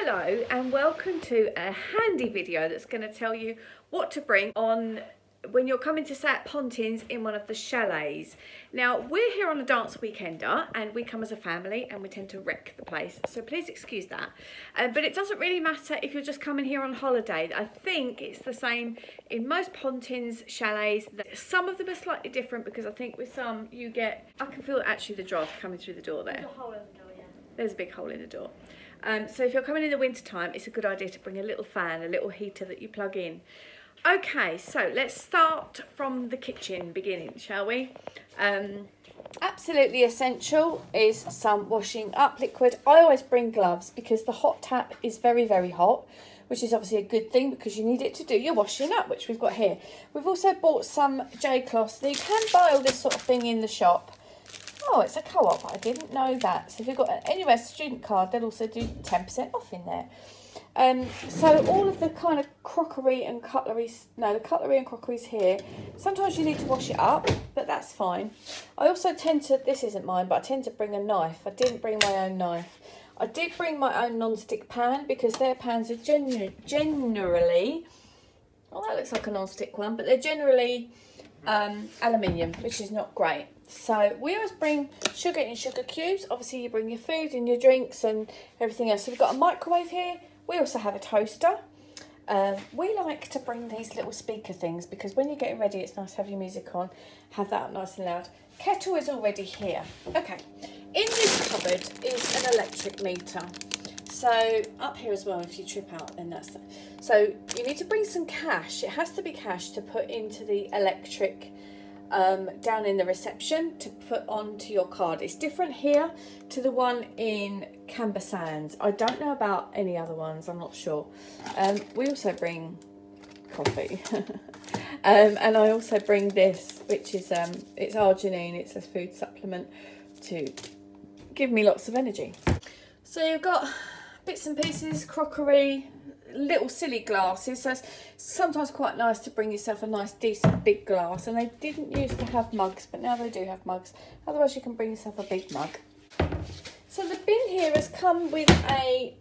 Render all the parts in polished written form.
Hello and welcome to a handy video that's going to tell you what to bring on when you're coming to stay at Pontins in one of the chalets. Now we're here on a dance weekender and we come as a family and we tend to wreck the place, so please excuse that. But it doesn't really matter if you're just coming here on holiday. I think it's the same in most Pontins chalets. Some of them are slightly different because I think with some you get, I can feel actually the draft coming through the door there. There's a hole in the door, yeah. There's a big hole in the door. So if you're coming in the winter time, it's a good idea to bring a little fan, a little heater that you plug in. Okay, so let's start from the kitchen beginning, shall we? Absolutely essential is some washing up liquid. I always bring gloves because the hot tap is very, very hot, which is obviously a good thing because you need it to do your washing up, which we've got here. We've also bought some J-cloths. Now you can buy all this sort of thing in the shop. Oh, it's a co-op. I didn't know that. So if you've got an anywhere student card, they'll also do 10% off in there. So all of the kind of crockery and cutlery, the cutlery and crockery's here. Sometimes you need to wash it up, but that's fine. I also tend to, this isn't mine, but I tend to bring a knife. I didn't bring my own knife. I did bring my own non-stick pan because their pans are generally, well, that looks like a non-stick one, but they're generally aluminium, which is not great. So we always bring sugar in sugar cubes. Obviously you bring your food and your drinks and everything else. So we've got a microwave here. We also have a toaster. We like to bring these little speaker things because when you're getting ready, it's nice to have your music on. Have that up nice and loud. Kettle is already here. Okay, in this cupboard is an electric meter. So up here as well, if you trip out, then that's... So you need to bring some cash. It has to be cash to put into the electric down in the reception to put onto your card. It's different here to the one in Camber Sands. I don't know about any other ones, I'm not sure. We also bring coffee and I also bring this, which is it's arginine. It's a food supplement to give me lots of energy. So you've got bits and pieces, crockery, little silly glasses, so it's sometimes quite nice to bring yourself a nice decent big glass, and they didn't used to have mugs, but now they do have mugs. Otherwise you can bring yourself a big mug. So the bin here has come with a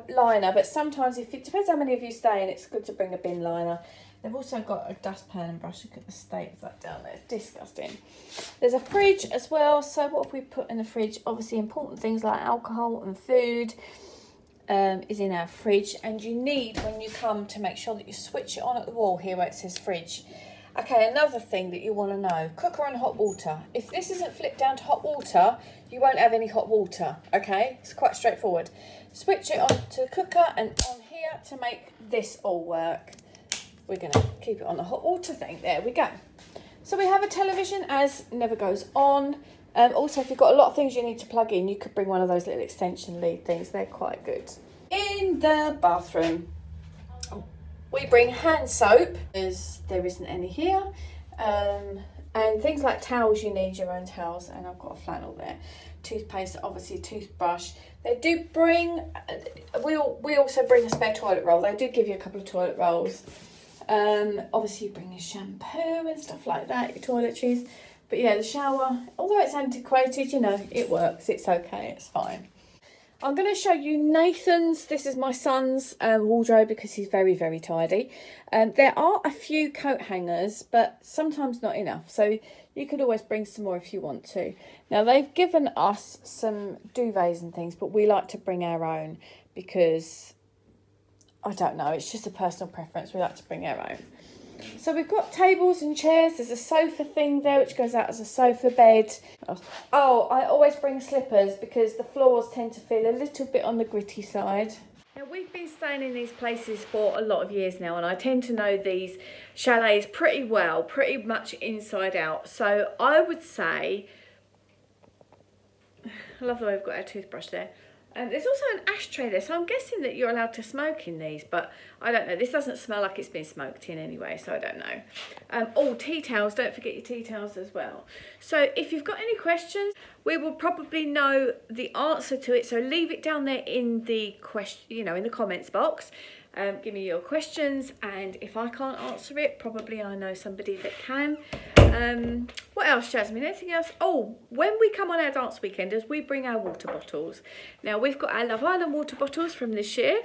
liner, but sometimes if it depends how many of you stay in, it's good to bring a bin liner. They've also got a dustpan and brush. Look at the state of that down there, it's disgusting. There's a fridge as well, so what have we put in the fridge? Obviously important things like alcohol and food is in our fridge, and you need, when you come, to make sure that you switch it on at the wall here where it says fridge. Okay, another thing that you want to know, cooker and hot water. If this isn't flipped down to hot water, you won't have any hot water, okay? It's quite straightforward. Switch it on to the cooker and on here to make this all work. We're going to keep it on the hot water thing. There we go. So we have a television, as never goes on. Also, if you've got a lot of things you need to plug in, you could bring one of those little extension lead things. They're quite good. In the bathroom, we bring hand soap, as there isn't any here. And things like towels, you need your own towels. And I've got a flannel there. Toothpaste, obviously toothbrush. They do bring, we also bring a spare toilet roll. They do give you a couple of toilet rolls. Obviously you bring your shampoo and stuff like that, your toiletries. But yeah, the shower, although it's antiquated, you know, it works. It's okay, it's fine. I'm going to show you Nathan's, this is my son's wardrobe because he's very, very tidy. There are a few coat hangers, but sometimes not enough. So you could always bring some more if you want to. Now, they've given us some duvets and things, but we like to bring our own because, I don't know, it's just a personal preference. We like to bring our own. So we've got tables and chairs. There's a sofa thing there which goes out as a sofa bed. Oh, I always bring slippers because the floors tend to feel a little bit on the gritty side. Now we've been staying in these places for a lot of years now, and I tend to know these chalets pretty well, pretty much inside out. So I would say, I love the way we've got our toothbrush there. There's also an ashtray there, so I'm guessing that you're allowed to smoke in these, but I don't know. This doesn't smell like it's been smoked in anyway, so I don't know. Oh, tea towels. Don't forget your tea towels as well. So if you've got any questions, we will probably know the answer to it. So leave it down there in the question, in the comments box. Give me your questions, and if I can't answer it, probably I know somebody that can. What else, Jasmine? Anything else? Oh, when we come on our dance weekenders, we bring our water bottles. Now, we've got our Love Island water bottles from this year.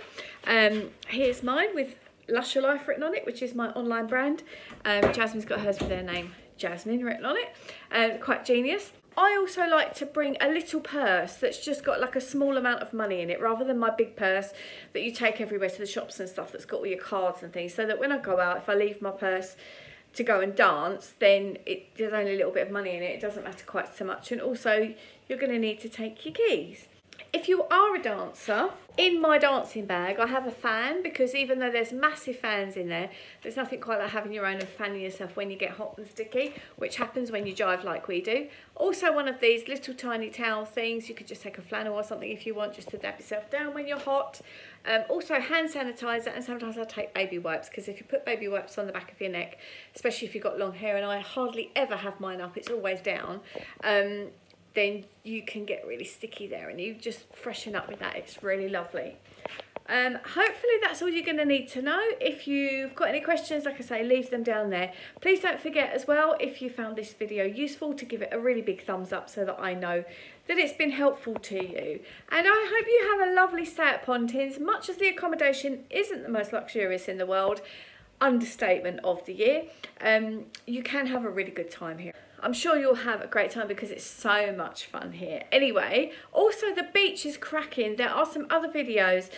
Here's mine with Lush Your Life written on it, which is my online brand. Jasmine's got hers with their name Jasmine written on it. Quite genius. I also like to bring a little purse that's just got like a small amount of money in it, rather than my big purse that you take everywhere to the shops and stuff, that's got all your cards and things, so that when I go out, if I leave my purse to go and dance, then there's only a little bit of money in it. It doesn't matter quite so much. And also, you're going to need to take your keys. If you are a dancer, in my dancing bag I have a fan, because even though there's massive fans in there, there's nothing quite like having your own and fanning yourself when you get hot and sticky, which happens when you jive like we do. Also, one of these little tiny towel things, you could just take a flannel or something if you want, just to dab yourself down when you're hot. Also hand sanitizer, and sometimes I take baby wipes, because if you put baby wipes on the back of your neck, especially if you've got long hair, and I hardly ever have mine up, it's always down, then you can get really sticky there, and you just freshen up with that. It's really lovely. Hopefully that's all you're going to need to know. If you've got any questions, like I say, leave them down there. Please don't forget as well, if you found this video useful, to give it a really big thumbs up, so that I know that it's been helpful to you. And I hope you have a lovely stay at Pontins. Much as the accommodation isn't the most luxurious in the world, understatement of the year, you can have a really good time here. I'm sure you'll have a great time because it's so much fun here. Anyway, also the beach is cracking. There are some other videos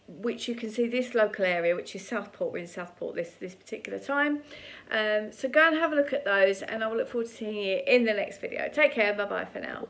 which you can see this local area, which is Southport. We're in Southport this particular time. So go and have a look at those, and I will look forward to seeing you in the next video. Take care. Bye bye for now.